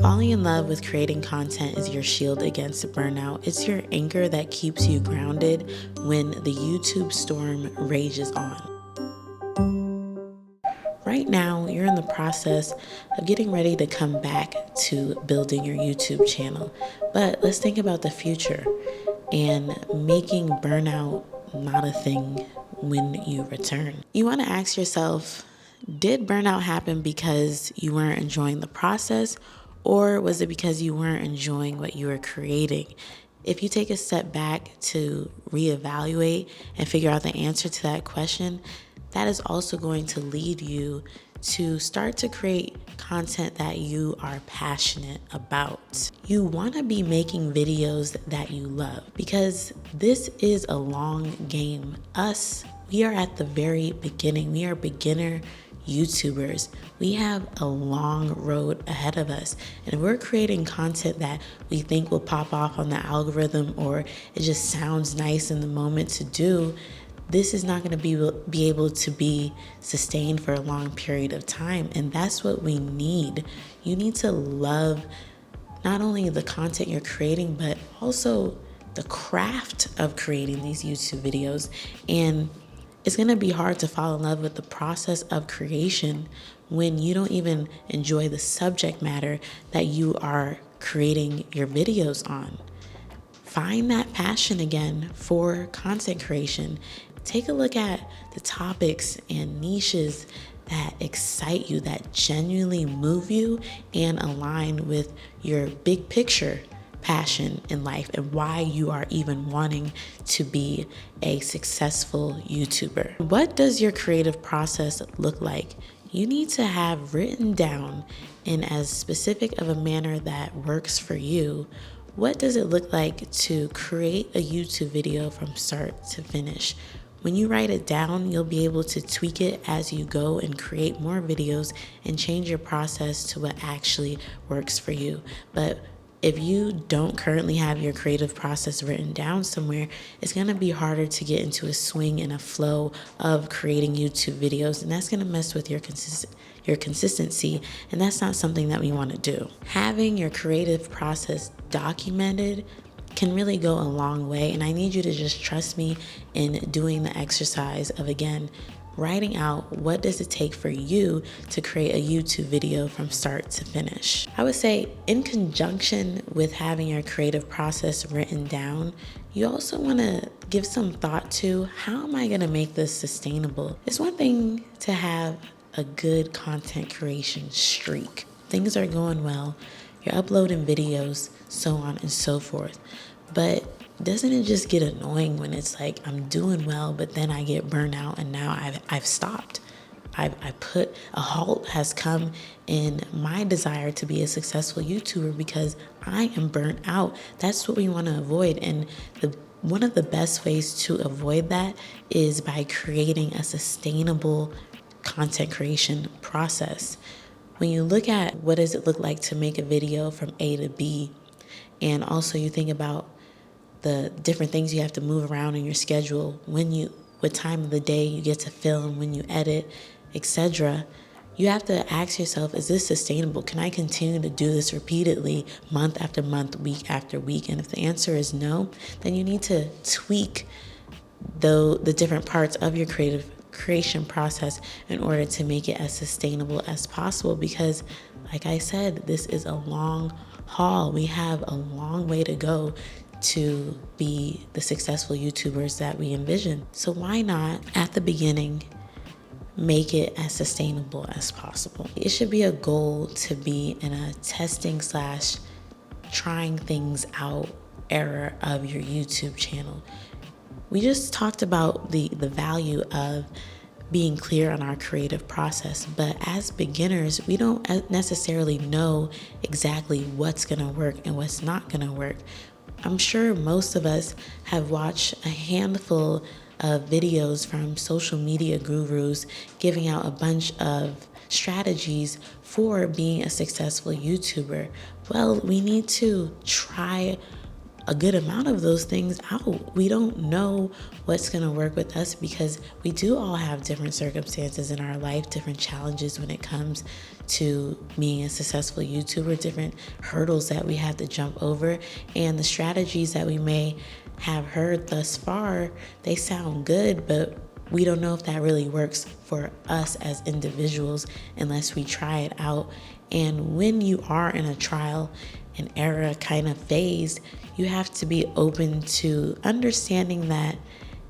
Falling in love with creating content is your shield against burnout. It's your anchor that keeps you grounded when the YouTube storm rages on. Right now, you're in the process of getting ready to come back to building your YouTube channel. But let's think about the future and making burnout not a thing when you return. You want to ask yourself, did burnout happen because you weren't enjoying the process, or was it because you weren't enjoying what you were creating? If you take a step back to reevaluate and figure out the answer to that question, that is also going to lead you to start to create content that you are passionate about. You want to be making videos that you love, because this is a long game. We are at the very beginning. We are beginner YouTubers. We have a long road ahead of us, and if we're creating content that we think will pop off on the algorithm, or it just sounds nice in the moment to do, this is not going to be able to be sustained for a long period of time. And that's what we need. You need to love not only the content you're creating, but also the craft of creating these YouTube videos. And it's going to be hard to fall in love with the process of creation when you don't even enjoy the subject matter that you are creating your videos on. Find that passion again for content creation. Take a look at the topics and niches that excite you, that genuinely move you and align with your big picture passion in life and why you are even wanting to be a successful YouTuber. What does your creative process look like? You need to have written down in as specific of a manner that works for you. What does it look like to create a YouTube video from start to finish? When you write it down, you'll be able to tweak it as you go and create more videos and change your process to what actually works for you. But if you don't currently have your creative process written down somewhere, it's going to be harder to get into a swing and a flow of creating YouTube videos, and that's going to mess with your consistency, and that's not something that we want to do. Having your creative process documented can really go a long way, and I need you to just trust me in doing the exercise of, again, writing out what does it take for you to create a YouTube video from start to finish. I would say in conjunction with having your creative process written down, you also want to give some thought to, how am I going to make this sustainable? It's one thing to have a good content creation streak. Things are going well, you're uploading videos, so on and so forth. But doesn't it just get annoying when it's like, I'm doing well, but then I get burnout and now I've stopped. I put a halt has come in my desire to be a successful YouTuber because I am burnt out. That's what we want to avoid. And one of the best ways to avoid that is by creating a sustainable content creation process. When you look at what does it look like to make a video from A to B, and also you think about the different things you have to move around in your schedule, what time of the day you get to film, when you edit, etc. You have to ask yourself, is this sustainable? Can I continue to do this repeatedly, month after month, week after week? And if the answer is no, then you need to tweak the different parts of your creation process in order to make it as sustainable as possible. Because, like I said, this is a long haul. We have a long way to go to be the successful YouTubers that we envision. So why not, at the beginning, make it as sustainable as possible? It should be a goal to be in a testing / trying things out era of your YouTube channel. We just talked about the value of being clear on our creative process, but as beginners, we don't necessarily know exactly what's going to work and what's not going to work. I'm sure most of us have watched a handful of videos from social media gurus giving out a bunch of strategies for being a successful YouTuber. Well, we need to try a good amount of those things out. We don't know what's going to work with us because we do all have different circumstances in our life, different challenges when it comes to being a successful YouTuber, different hurdles that we have to jump over, and the strategies that we may have heard thus far, they sound good, but we don't know if that really works for us as individuals unless we try it out. And when you are in a trial and error kind of phase, you have to be open to understanding that,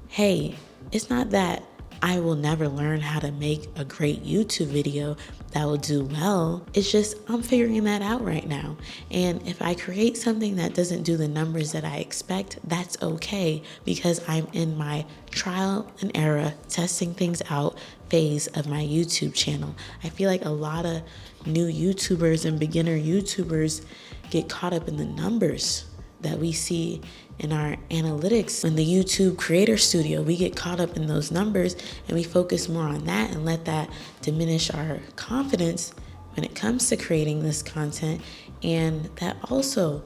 hey, it's not that I will never learn how to make a great YouTube video that will do well. It's just I'm figuring that out right now. And if I create something that doesn't do the numbers that I expect, that's okay because I'm in my trial and error, testing things out phase of my YouTube channel. I feel like a lot of new YouTubers and beginner YouTubers get caught up in the numbers that we see in our analytics. In the YouTube Creator Studio, we get caught up in those numbers and we focus more on that and let that diminish our confidence when it comes to creating this content. And that also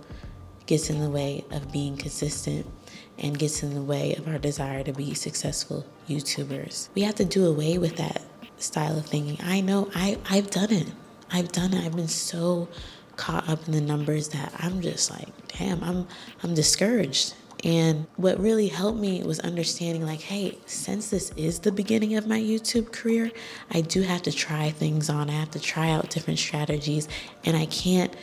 gets in the way of being consistent and gets in the way of our desire to be successful YouTubers. We have to do away with that style of thinking. I know I've done it. I've been so caught up in the numbers that I'm just like, damn, I'm discouraged. And what really helped me was understanding like, hey, since this is the beginning of my YouTube career, I do have to try things on. I have to try out different strategies, and I can't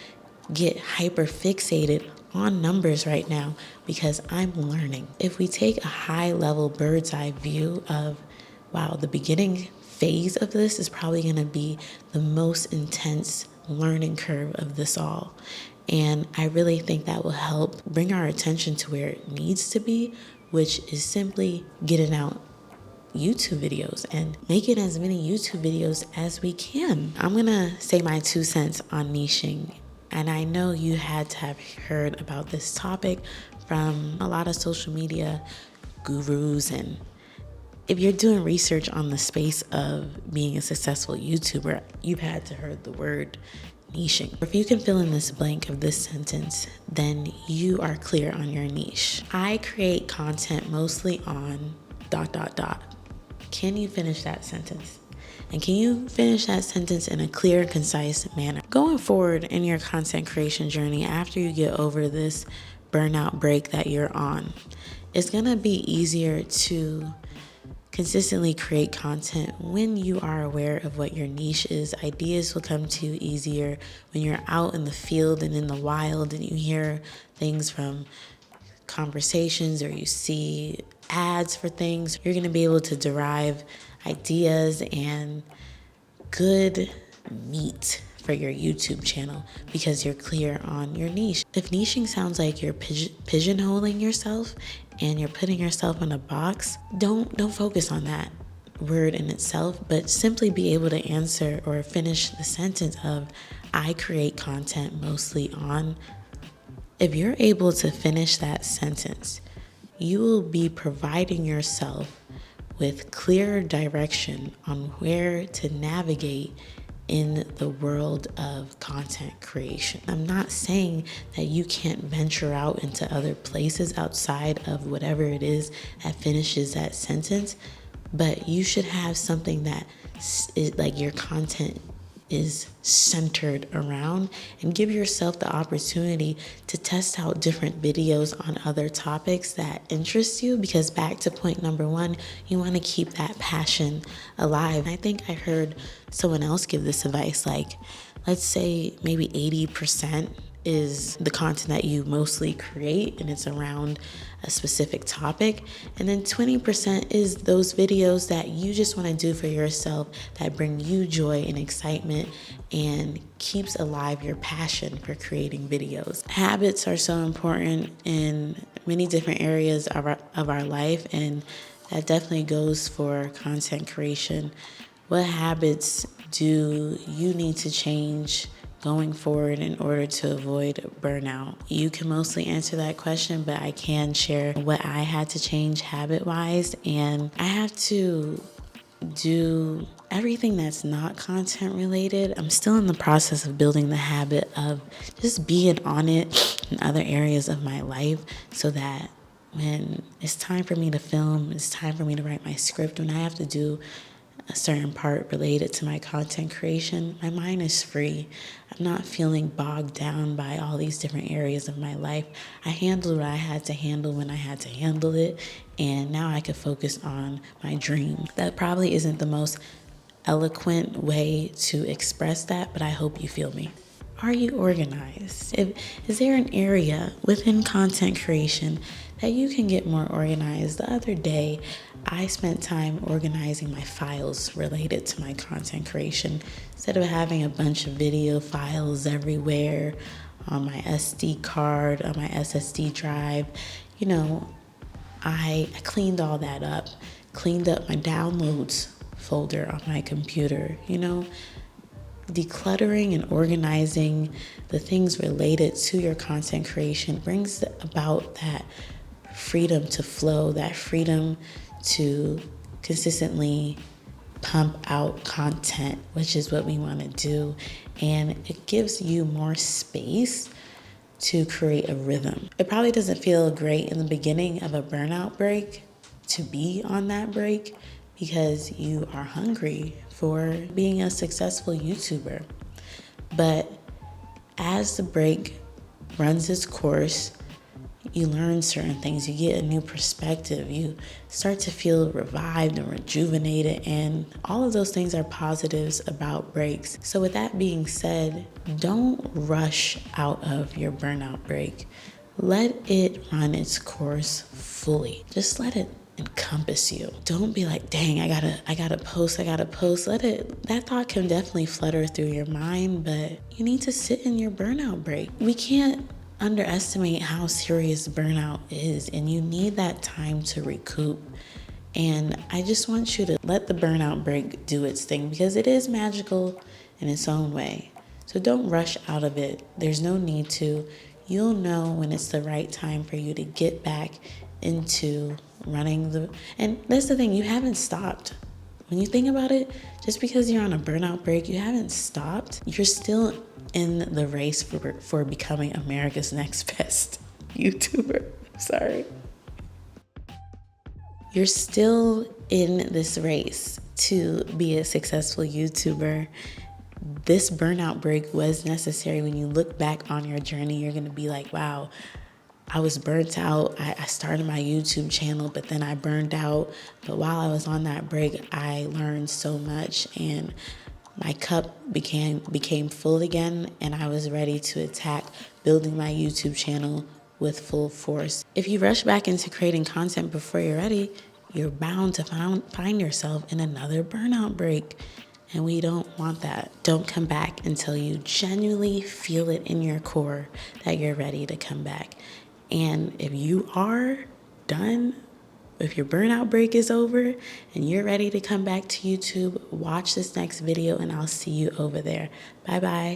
get hyper fixated on numbers right now because I'm learning. If we take a high level bird's eye view of, wow, the beginning phase of this is probably going to be the most intense learning curve of this all. And I really think that will help bring our attention to where it needs to be, which is simply getting out YouTube videos and making as many YouTube videos as we can. I'm going to say my 2 cents on niching. And I know you had to have heard about this topic from a lot of social media gurus, and if you're doing research on the space of being a successful YouTuber, you've had to heard the word niching. If you can fill in this blank of this sentence, then you are clear on your niche. I create content mostly on ... Can you finish that sentence? And can you finish that sentence in a clear, concise manner? Going forward in your content creation journey, after you get over this burnout break that you're on, it's gonna be easier to consistently create content when you are aware of what your niche is. Ideas will come to you easier when you're out in the field and in the wild and you hear things from conversations or you see ads for things. You're going to be able to derive ideas and good meat for your YouTube channel because you're clear on your niche. If niching sounds like you're pigeonholing yourself and you're putting yourself in a box, don't focus on that word in itself, but simply be able to answer or finish the sentence of, I create content mostly on. If you're able to finish that sentence, you will be providing yourself with clear direction on where to navigate in the world of content creation. I'm not saying that you can't venture out into other places outside of whatever it is that finishes that sentence, but you should have something that is like your content is centered around, and give yourself the opportunity to test out different videos on other topics that interest you, because back to point number 1, you want to keep that passion alive. I think I heard someone else give this advice, like, let's say maybe 80% is the content that you mostly create and it's around a specific topic, and then 20% is those videos that you just want to do for yourself that bring you joy and excitement and keeps alive your passion for creating videos. Habits are so important in many different areas of our life, and that definitely goes for content creation. What habits do you need to change going forward in order to avoid burnout? You can mostly answer that question, but I can share what I had to change habit-wise. And I have to do everything that's not content related. I'm still in the process of building the habit of just being on it in other areas of my life so that when it's time for me to film, it's time for me to write my script, when I have to do a certain part related to my content creation, my mind is free. I'm not feeling bogged down by all these different areas of my life. I handled what I had to handle when I had to handle it, and now I can focus on my dream. That probably isn't the most eloquent way to express that, but I hope you feel me. Are you organized? Is there an area within content creation that you can get more organized? The other day, I spent time organizing my files related to my content creation. Instead of having a bunch of video files everywhere on my SD card, on my SSD drive, you know, I cleaned all that up, cleaned up my downloads folder on my computer, Decluttering and organizing the things related to your content creation brings about that freedom to flow, that freedom to consistently pump out content, which is what we want to do. And it gives you more space to create a rhythm. It probably doesn't feel great in the beginning of a burnout break to be on that break because you are hungry for being a successful YouTuber. But as the break runs its course, you learn certain things, you get a new perspective, you start to feel revived and rejuvenated, and all of those things are positives about breaks. So with that being said, don't rush out of your burnout break. Let it run its course fully. Just let it encompass you. Don't be like, dang, I gotta post. That thought can definitely flutter through your mind, but you need to sit in your burnout break. We can't underestimate how serious burnout is, and you need that time to recoup. And I just want you to let the burnout break do its thing because it is magical in its own way. So don't rush out of it. There's no need to. You'll know when it's the right time for you to get back into running and that's the thing, you haven't stopped. When you think about it, just because you're on a burnout break, you haven't stopped. You're still in the race for becoming America's next best YouTuber. Sorry. You're still in this race to be a successful YouTuber. This burnout break was necessary. When you look back on your journey, you're going to be like, wow, I was burnt out. I started my YouTube channel, but then I burned out. But while I was on that break, I learned so much and my cup became full again, and I was ready to attack building my YouTube channel with full force. If you rush back into creating content before you're ready, you're bound to find yourself in another burnout break. And we don't want that. Don't come back until you genuinely feel it in your core that you're ready to come back. And if you are done, if your burnout break is over and you're ready to come back to YouTube, watch this next video and I'll see you over there. Bye-bye.